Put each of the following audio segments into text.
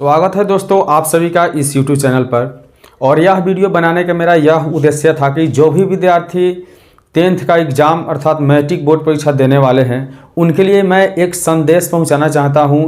स्वागत है दोस्तों आप सभी का इस YouTube चैनल पर। और यह वीडियो बनाने का मेरा यह उद्देश्य था कि जो भी विद्यार्थी 10th का एग्ज़ाम अर्थात मैट्रिक बोर्ड परीक्षा देने वाले हैं उनके लिए मैं एक संदेश पहुंचाना चाहता हूं।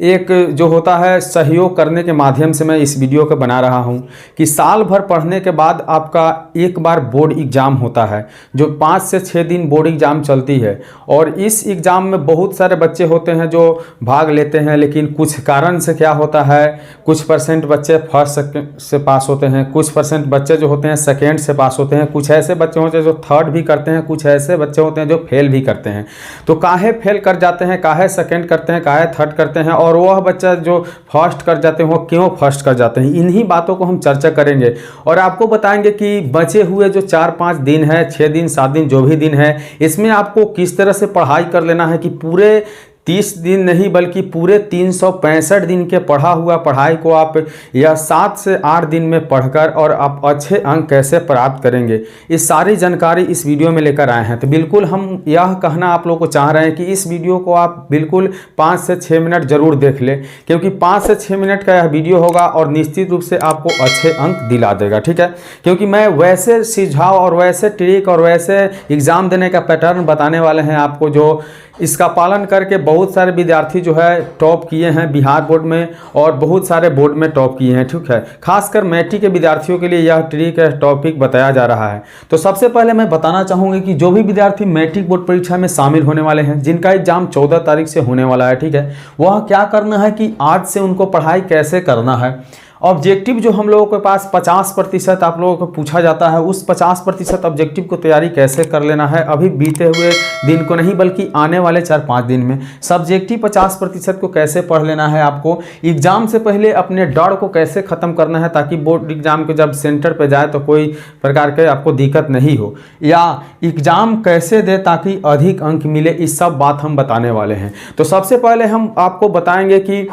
एक जो होता है सहयोग करने के माध्यम से मैं इस वीडियो को बना रहा हूं कि साल भर पढ़ने के बाद आपका एक बार बोर्ड एग्ज़ाम होता है जो 5 से 6 दिन बोर्ड एग्ज़ाम चलती है। और इस एग्ज़ाम में बहुत सारे बच्चे होते हैं जो भाग लेते हैं, लेकिन कुछ कारण से क्या होता है, कुछ परसेंट बच्चे फर्स्ट से पास होते हैं, कुछ परसेंट बच्चे जो होते हैं सेकेंड से पास होते हैं, कुछ ऐसे बच्चे होते हैं जो थर्ड भी करते हैं, कुछ ऐसे बच्चे होते हैं जो फेल भी करते हैं। तो काहे फेल कर जाते हैं, काहे सेकंड करते हैं, काहे थर्ड करते हैं, और वह बच्चा जो फर्स्ट कर जाते हैं वो क्यों फर्स्ट कर जाते हैं, इन्हीं बातों को हम चर्चा करेंगे। और आपको बताएंगे कि बचे हुए जो 4-5 दिन है, 6 दिन 7 दिन जो भी दिन है, इसमें आपको किस तरह से पढ़ाई कर लेना है कि पूरे 30 दिन नहीं बल्कि पूरे 365 दिन के पढ़ा हुआ पढ़ाई को आप यह 7 से 8 दिन में पढ़कर और आप अच्छे अंक कैसे प्राप्त करेंगे, इस सारी जानकारी इस वीडियो में लेकर आए हैं। तो बिल्कुल हम यह कहना आप लोगों को चाह रहे हैं कि इस वीडियो को आप बिल्कुल 5 से 6 मिनट ज़रूर देख लें, क्योंकि 5 से 6 मिनट का यह वीडियो होगा और निश्चित रूप से आपको अच्छे अंक दिला देगा। ठीक है, क्योंकि मैं वैसे सुझाव और वैसे ट्रिक और वैसे एग्ज़ाम देने का पैटर्न बताने वाले हैं आपको जो इसका पालन करके बहुत सारे विद्यार्थी जो है टॉप किए हैं बिहार बोर्ड में और बहुत सारे बोर्ड में टॉप किए हैं। ठीक है, खासकर मैट्रिक के विद्यार्थियों के लिए यह ट्रिक है, टॉपिक बताया जा रहा है। तो सबसे पहले मैं बताना चाहूँगी कि जो भी विद्यार्थी मैट्रिक बोर्ड परीक्षा में शामिल होने वाले हैं, जिनका एग्जाम 14 तारीख से होने वाला है, ठीक है, वह क्या करना है कि आज से उनको पढ़ाई कैसे करना है। ऑब्जेक्टिव जो हम लोगों के पास 50% आप लोगों को पूछा जाता है, उस 50% ऑब्जेक्टिव को तैयारी कैसे कर लेना है अभी बीते हुए दिन को नहीं बल्कि आने वाले 4-5 दिन में। सब्जेक्टिव 50% को कैसे पढ़ लेना है, आपको एग्ज़ाम से पहले अपने डर को कैसे ख़त्म करना है ताकि बोर्ड एग्ज़ाम के जब सेंटर पे जाए तो कोई प्रकार के आपको दिक्कत नहीं हो, या एग्ज़ाम कैसे दे ताकि अधिक अंक मिले, इस सब बात हम बताने वाले हैं। तो सबसे पहले हम आपको बताएंगे कि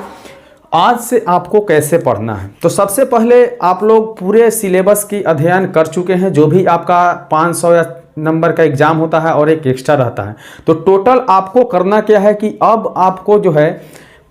आज से आपको कैसे पढ़ना है। तो सबसे पहले आप लोग पूरे सिलेबस की अध्ययन कर चुके हैं, जो भी आपका 500 या नंबर का एग्ज़ाम होता है और एक एक्स्ट्रा रहता है। तो टोटल आपको करना क्या है कि अब आपको जो है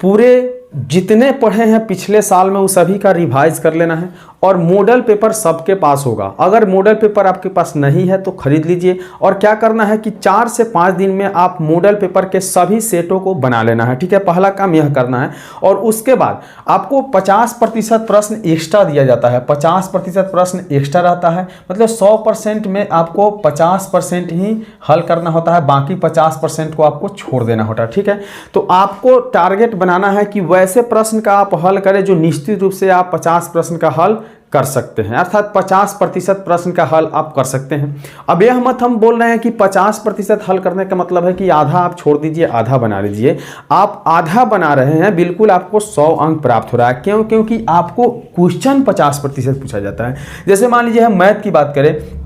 पूरे जितने पढ़े हैं पिछले साल में वो सभी का रिवाइज कर लेना है। और मॉडल पेपर सबके पास होगा, अगर मॉडल पेपर आपके पास नहीं है तो खरीद लीजिए। और क्या करना है कि 4 से 5 दिन में आप मॉडल पेपर के सभी सेटों को बना लेना है। ठीक है, पहला काम यह करना है। और उसके बाद आपको 50% प्रश्न एक्स्ट्रा दिया जाता है, 50% प्रश्न एक्स्ट्रा रहता है, मतलब 100% में आपको 50% ही हल करना होता है, बाकी 50% को आपको छोड़ देना होता है। ठीक है, तो आपको टारगेट बनाना है कि वैसे प्रश्न का आप हल करें जो निश्चित रूप से आप 50 प्रश्न का हल कर सकते हैं, अर्थात 50% प्रश्न का हल आप कर सकते हैं। अब यह मत हम बोल रहे हैं कि 50% हल करने का मतलब है कि आधा आप छोड़ दीजिए आधा बना लीजिए। आप आधा बना रहे हैं, बिल्कुल आपको 100 अंक प्राप्त हो रहा है। क्यों? क्योंकि आपको क्वेश्चन 50% पूछा जाता है। जैसे मान लीजिए हम मैथ की बात करें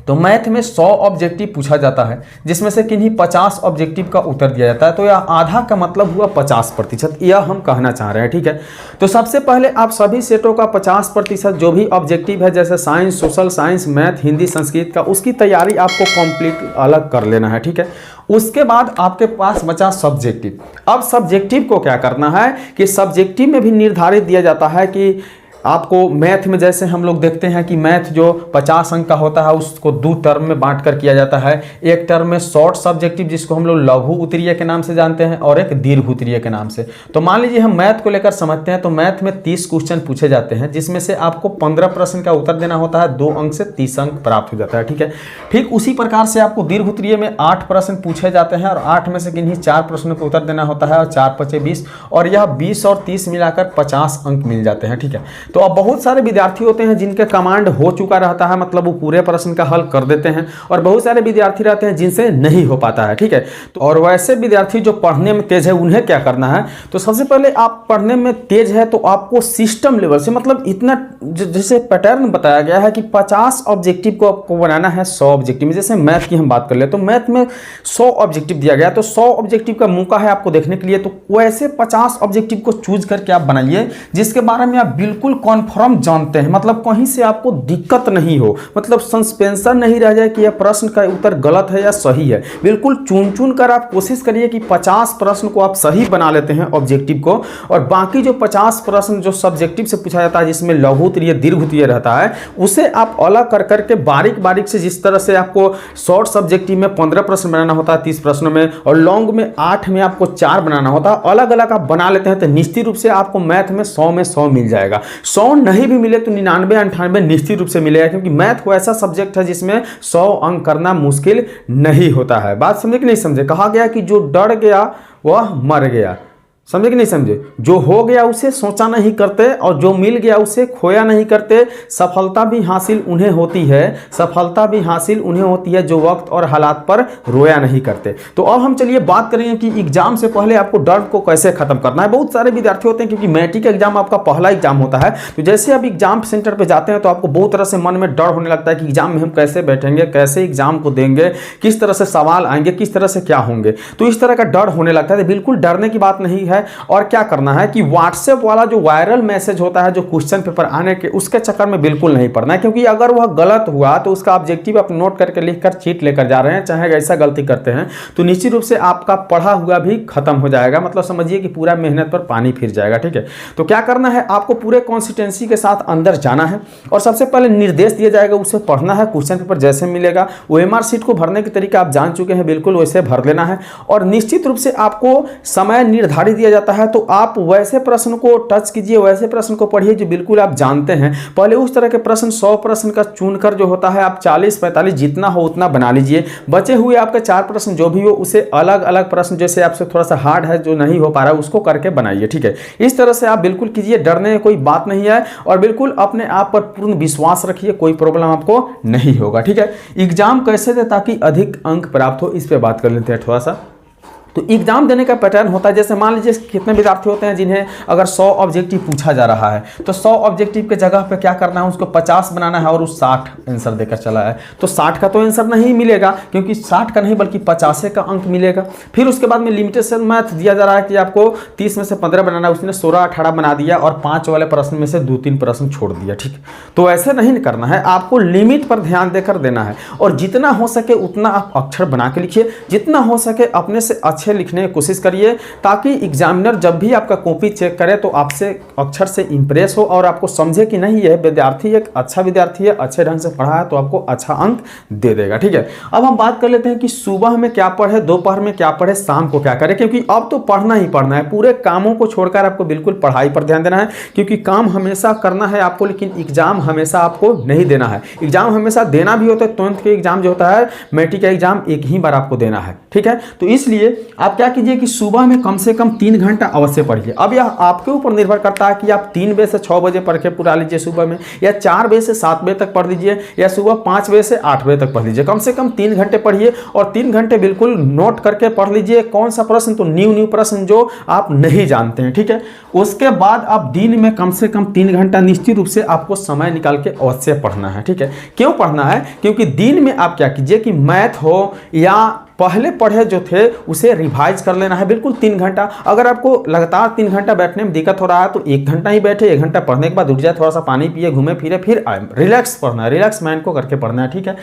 तो मैथ में 100 ऑब्जेक्टिव पूछा जाता है, जिसमें से किन्हीं 50 ऑब्जेक्टिव का उत्तर दिया जाता है। तो यह आधा का मतलब हुआ 50%, यह हम कहना चाह रहे हैं। ठीक है, तो सबसे पहले आप सभी सेटों का 50% जो भी ऑब्जेक्टिव है, जैसे science, social science, math, Hindi, Sanskrit का, उसकी तैयारी आपको कंप्लीट अलग कर लेना है। ठीक है, उसके बाद आपके पास बचा सब्जेक्टिव। अब सब्जेक्टिव को क्या करना है कि सब्जेक्टिव में भी निर्धारित दिया जाता है कि आपको मैथ में जैसे हम लोग देखते हैं कि मैथ जो 50 अंक का होता है उसको 2 टर्म में बांटकर किया जाता है। एक टर्म में शॉर्ट सब्जेक्टिव जिसको हम लोग लघु उत्तरीय के नाम से जानते हैं और एक दीर्घ उत्तरीय के नाम से। तो मान लीजिए हम मैथ को लेकर समझते हैं तो मैथ में 30 क्वेश्चन पूछे जाते हैं, जिसमें से आपको 15 प्रश्न का उत्तर देना होता है, 2 अंक से 30 अंक प्राप्त हो जाता है। ठीक है, ठीक उसी प्रकार से आपको दीर्घ उत्तरीय में 8 प्रश्न पूछे जाते हैं और 8 में से किन्हीं 4 प्रश्नों का उत्तर देना होता है और 4×5 = 20, और यह 20 और 30 मिलाकर 50 अंक मिल जाते हैं। ठीक है, तो अब बहुत सारे विद्यार्थी होते हैं जिनके कमांड हो चुका रहता है, मतलब वो पूरे प्रश्न का हल कर देते हैं, और बहुत सारे विद्यार्थी रहते हैं जिनसे नहीं हो पाता है। ठीक है, तो और वैसे विद्यार्थी जो पढ़ने में तेज है उन्हें क्या करना है, तो सबसे पहले आप पढ़ने में तेज है तो आपको सिस्टम लेवल से, मतलब इतना जैसे पैटर्न बताया गया है कि 50 ऑब्जेक्टिव को आपको बनाना है 100 ऑब्जेक्टिव में। जैसे मैथ की हम बात कर ले तो मैथ में 100 ऑब्जेक्टिव दिया गया, तो 100 ऑब्जेक्टिव का मौका है आपको देखने के लिए। तो वैसे 50 ऑब्जेक्टिव को चूज करके आप बनाइए जिसके बारे में आप बिल्कुल कॉन्फर्म जानते हैं, मतलब कहीं से आपको दिक्कत नहीं हो, मतलब सस्पेंशन नहीं रह जाए कि यह प्रश्न का उत्तर गलत है या सही है। बिल्कुल चुन चुन कर आप कोशिश करिए कि 50 प्रश्न को आप सही बना लेते हैं ऑब्जेक्टिव को, और बाकी जो 50 प्रश्न जो सब्जेक्टिव से पूछा जाता है जिसमें लघु उत्तरीय दीर्घ उत्तरीय रहता है, उसे आप अलग कर करके बारीक बारीक से, जिस तरह से आपको शॉर्ट सब्जेक्टिव में 15 प्रश्न बनाना होता है 30 प्रश्नों में, और लॉन्ग में 8 में आपको 4 बनाना होता है, अलग अलग आप बना लेते हैं तो निश्चित रूप से आपको मैथ में 100 में 100 मिल जाएगा। 100 नहीं भी मिले तो 99-98 निश्चित रूप से मिलेगा, क्योंकि मैथ वो ऐसा सब्जेक्ट है जिसमें 100 अंक करना मुश्किल नहीं होता है। बात समझे कि नहीं समझे? कहा गया कि जो डर गया वह मर गया, समझे कि नहीं समझे? जो हो गया उसे सोचा नहीं करते, और जो मिल गया उसे खोया नहीं करते। सफलता भी हासिल उन्हें होती है, सफलता भी हासिल उन्हें होती है जो वक्त और हालात पर रोया नहीं करते। तो अब हम चलिए बात करेंगे कि एग्जाम से पहले आपको डर को कैसे खत्म करना है। बहुत सारे विद्यार्थी होते हैं, क्योंकि मैट्रिक एग्जाम आपका पहला एग्जाम होता है, तो जैसे आप एग्जाम सेंटर पर जाते हैं तो आपको बहुत तरह से मन में डर होने लगता है कि एग्जाम में हम कैसे बैठेंगे, कैसे एग्जाम को देंगे, किस तरह से सवाल आएंगे, किस तरह से क्या होंगे, तो इस तरह का डर होने लगता है। तो बिल्कुल डरने की बात नहीं है। और क्या करना है कि व्हाट्सएप वाला जो वायरल मैसेज होता है जो क्वेश्चन पेपर आने के, उसके चक्कर में बिल्कुल नहीं पड़ना है, क्योंकि अगर वह गलत हुआ तो उसका ऑब्जेक्टिव आप नोट करके लिखकर चीट लेकर जा रहे हैं, चाहे ऐसा गलती करते हैं तो निश्चित रूप से आपका पढ़ा हुआ भी खत्म हो जाएगा, मतलब समझिए कि पूरा मेहनत पर पानी फिर जाएगा। ठीक है, तो क्या करना है, आपको पूरे कॉन्सिस्टेंसी के साथ अंदर जाना है, और सबसे पहले निर्देश दिया जाएगा उसे पढ़ना है। क्वेश्चन पेपर जैसे मिलेगा, ओएमआर शीट को भरने की तरीका आप जान चुके हैं, बिल्कुल वैसे भर लेना है। और निश्चित रूप से आपको समय निर्धारित दिया जाता है, तो आप वैसे प्रश्न को टच कीजिए, वैसे प्रश्न को पढ़िए जो बिल्कुल आप जानते हैं। पहले उस तरह के प्रश्न 100 प्रश्न का चुनकर जो होता है आप 40-45 जितना हो उतना बना लीजिए। बचे हुए आपके 4 प्रश्न जो भी हो उसे अलग अलग प्रश्न, जैसे आपसे थोड़ा सा हार्ड है जो नहीं हो पा रहा है उसको करके बनाइए। ठीक है, इस तरह से आप बिल्कुल कीजिए, डरने में कोई बात नहीं है, और बिल्कुल अपने आप पर पूर्ण विश्वास रखिए, कोई प्रॉब्लम आपको नहीं होगा। ठीक है, एग्जाम कैसे दे ताकि अधिक अंक प्राप्त हो, इस पर बात कर लेते हैं थोड़ा सा। तो एग्जाम देने का पैटर्न होता है, जैसे मान लीजिए कितने विद्यार्थी होते हैं जिन्हें अगर 100 ऑब्जेक्टिव पूछा जा रहा है, तो 100 ऑब्जेक्टिव के जगह पे क्या करना है, उसको 50 बनाना है और उस 60 आंसर देकर चला है, तो 60 का तो आंसर नहीं मिलेगा, क्योंकि 60 का नहीं बल्कि 50 का अंक मिलेगा। फिर उसके बाद में लिमिटेशन मैथ दिया जा रहा है कि आपको 30 में से 15 बनाना है, उसने 16-18 बना दिया और 5 वाले प्रश्न में से 2-3 प्रश्न छोड़ दिया। ठीक, तो ऐसे नहीं करना है, आपको लिमिट पर ध्यान देकर देना है, और जितना हो सके उतना आप अक्षर बना के लिखिए, जितना हो सके अपने से अच्छे लिखने की कोशिश करिए, ताकि एग्जामिनर जब भी आपका कॉपी चेक करे तो आपसे अक्षर से इंप्रेस हो और आपको समझे कि नहीं यह विद्यार्थी एक अच्छा विद्यार्थी है, अच्छे ढंग से पढ़ा है, तो आपको अच्छा अंक दे देगा। ठीक है, अब हम बात कर लेते हैं कि सुबह में क्या पढ़े, दोपहर में क्या पढ़े, शाम को क्या करें, क्योंकि अब तो पढ़ना ही पढ़ना है। पूरे कामों को छोड़कर आपको बिल्कुल पढ़ाई पर ध्यान देना है, क्योंकि काम हमेशा करना है आपको, लेकिन एग्जाम हमेशा आपको नहीं देना है। एग्जाम हमेशा देना भी होता है, 12th के एग्जाम जो होता है, मैट्रिक का एग्जाम एक ही बार आपको देना है। ठीक है, तो इसलिए आप क्या कीजिए कि सुबह में कम से कम 3 घंटा अवश्य पढ़िए। अब यह आपके ऊपर निर्भर करता है कि आप 3 बजे से 6 बजे पढ़ के पूरा लीजिए सुबह में, या 4 बजे से 7 बजे तक पढ़ लीजिए, या सुबह 5 बजे से 8 बजे तक पढ़ लीजिए। कम से कम 3 घंटे पढ़िए, और 3 घंटे बिल्कुल नोट करके पढ़ लीजिए। कौन सा प्रश्न, तो न्यू प्रश्न जो आप नहीं जानते हैं। ठीक है, उसके बाद आप दिन में कम से कम 3 घंटा निश्चित रूप से आपको समय निकाल के अवश्य पढ़ना है। ठीक है, क्यों पढ़ना है, क्योंकि दिन में आप क्या कीजिए कि मैथ हो या पहले पढ़े जो थे उसे रिवाइज कर लेना है, बिल्कुल 3 घंटा। अगर आपको लगातार 3 घंटा बैठने में दिक्कत हो रहा है तो 1 घंटा ही बैठे, 1 घंटा पढ़ने के बाद उठ जाए, थोड़ा सा पानी पिए, घूमे फिरे, फिर आए, रिलैक्स पढ़ना है, रिलैक्स माइंड को करके पढ़ना है। ठीक है,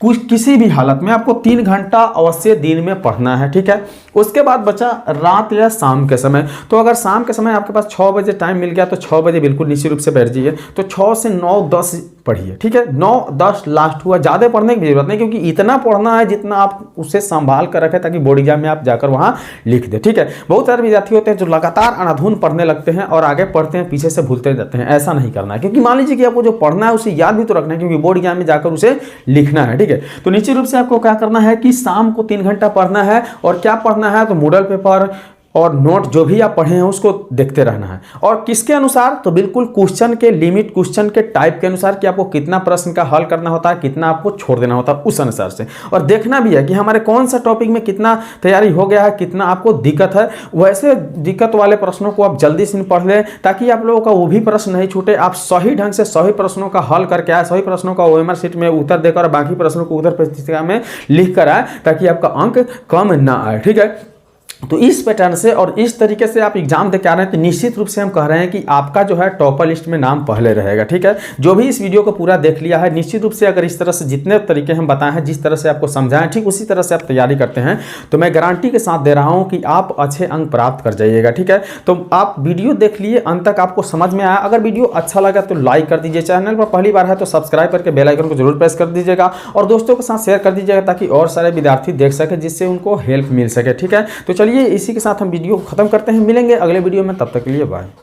किसी भी हालत में आपको 3 घंटा अवश्य दिन में पढ़ना है। ठीक है, उसके बाद बचा रात या शाम के समय। तो अगर शाम के समय आपके पास 6 बजे टाइम मिल गया तो 6 बजे बिल्कुल निश्चित रूप से बैठ जाइए, तो 6 से 9-10 पढ़िए। ठीक है, 9-10 लास्ट हुआ, ज़्यादा पढ़ने की जरूरत नहीं, क्योंकि इतना पढ़ना है जितना आप उसे संभाल कर रखें, ताकि बोर्ड एग्जाम में आप जाकर वहाँ लिख दें। ठीक है, बहुत सारे विद्यार्थी होते हैं जो लगातार अनाधुन पढ़ने लगते हैं और आगे पढ़ते हैं, पीछे से भूलते जाते हैं। ऐसा नहीं करना है, क्योंकि मान लीजिए कि आपको जो पढ़ना है उसे याद भी तो रखना है, क्योंकि बोर्ड एग्जाम में जाकर उसे लिखना है। ठीक है, तो निश्चित रूप से आपको क्या करना है कि शाम को 3 घंटा पढ़ना है, और क्या पढ़ना है, तो मॉडल पेपर और नोट जो भी आप पढ़े हैं उसको देखते रहना है। और किसके अनुसार, तो बिल्कुल क्वेश्चन के लिमिट, क्वेश्चन के टाइप के अनुसार कि आपको कितना प्रश्न का हल करना होता है, कितना आपको छोड़ देना होता है, उस अनुसार से। और देखना भी है कि हमारे कौन सा टॉपिक में कितना तैयारी हो गया है, कितना आपको दिक्कत है। वैसे दिक्कत वाले प्रश्नों को आप जल्दी से पढ़ लें, ताकि आप लोगों का वो भी प्रश्न नहीं छूटे, आप सही ढंग से सही प्रश्नों का हल करके आए, सही प्रश्नों का ओएमआर शीट में उत्तर देकर बाकी प्रश्नों को उत्तर पुस्तिका में लिख कर आए, ताकि आपका अंक कम ना आए। ठीक है, तो इस पैटर्न से और इस तरीके से आप एग्जाम दे के आ रहे हैं तो निश्चित रूप से हम कह रहे हैं कि आपका जो है टॉपर लिस्ट में नाम पहले रहेगा। ठीक है, जो भी इस वीडियो को पूरा देख लिया है, निश्चित रूप से अगर इस तरह से जितने तरीके हम बताए हैं, जिस तरह से आपको समझाएं, ठीक उसी तरह से आप तैयारी करते हैं तो मैं गारंटी के साथ दे रहा हूं कि आप अच्छे अंक प्राप्त कर जाइएगा। ठीक है, तो आप वीडियो देख लिए, अंत तक आपको समझ में आया। अगर वीडियो अच्छा लगा तो लाइक कर दीजिए, चैनल पर पहली बार है तो सब्सक्राइब करके बेल आइकन को जरूर प्रेस कर दीजिएगा और दोस्तों के साथ शेयर कर दीजिएगा ताकि और सारे विद्यार्थी देख सके, जिससे उनको हेल्प मिल सके। ठीक है, तो चलिए इसी के साथ हम वीडियो खत्म करते हैं, मिलेंगे अगले वीडियो में, तब तक के लिए बाय।